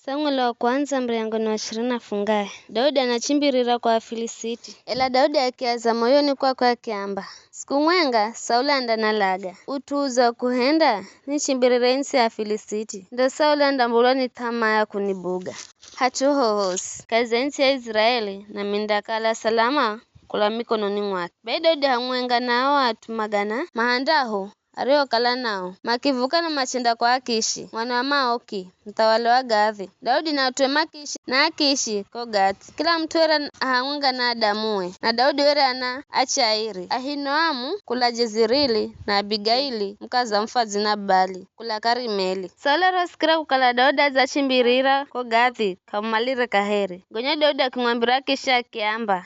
Samueli wa kwanza mriango wa 20 afungaye. Daudi anachimbirira kwa Afilisiti. Ela Daudi akiaza moyoni kwake akiamba, siku mwenga Sauli andanalaga. Utuza kuhenda nichimbirire insi ya Afilisiti. Ndo Sauli andambuloni tamaa ya kunibuga. Hachuhohosi. Kazi insi ya Israeli na mindakala salama kula mikononi mwake. Bai Daudi hamwenga nao atumagana mahandaho aliokala nao makivuka na machinda kwa Akishi mwana wa Maoki mtawala wa Gathi. Daudi na atwe Makishi na Akishi ko Gathi. Kila mtu era ahamwenga na Adamue na Daudi wera ana Achairi Ahinoamu kula Jezirili na Abigaili mkaza mfazi na Bali kula Karimeli. Sauli rosikira kukala Daudi azachimbirira ko Gathi kamalire kaheri. Gonya Daudi akimwambira Akishi akiamba,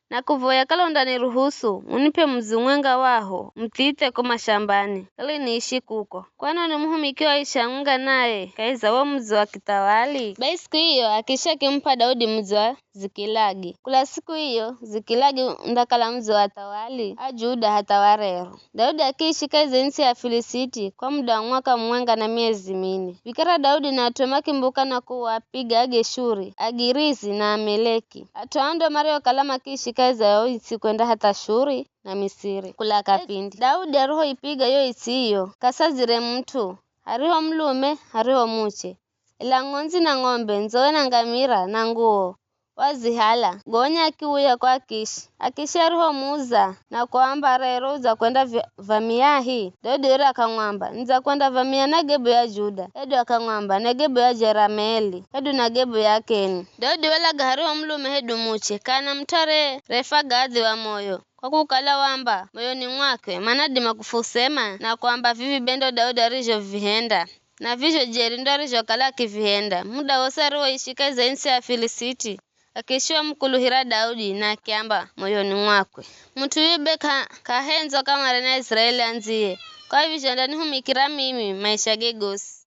na kuvoya kala undaniruhusu unipe mzumwenga waho mtite ko mashambani kali niishi kuko kwani ni muhumikiwa ishaunga naye kaiza wa mzi wa kitawali. Bai siku hiyo Akisha kimpa Daudi mzi wa Zikilagi. Kula siku hiyo Zikilagi ndakala mzi wa tawali ajuda hata warero. Daudi akiishi kaiza insi ya Afilisiti kwa muda wa mwaka mwenga na miezi 4. Vikara Daudi na atomaki mbuka na kuwapiga Ageshuri, Agirizi na Ameleki. Atoando Mario kalama kishi kaiza yo isi kwenda hata Shuri na Misiri kula kapindi. Daudi aroho ipiga yo isi hiyo kasazire mtu hariho mlume hariho muche ila ngonzi na ng'ombe nzowe na ngamira na nguo wazihala. Gonya akiuya kwa Akishi hariho muza na kwamba rero za kwenda vamiahi. Daudi ora akamwamba nza kwenda vamia na gebo ya Juda. Edu akamwamba na gebo ya Jerameli edu na gebo ya Keni. Daudi wala gahariho mlume hedu muche kana mtare refa Gathi wa moyo kwa kukala wamba moyoni mwake manadima kufusema na kwamba vivi bendo Daudi arijo vihenda na vijo jeri ndo arijo kala kivihenda. Muda wose ariho ishika za insi ya Afilisiti akishiwa mkuluhira Daudi na kiamba moyoni mwakwe mtu yube kahenzo kama rena Israeli anzie kwa hivyo ndani humikira mimi maisha gegosi.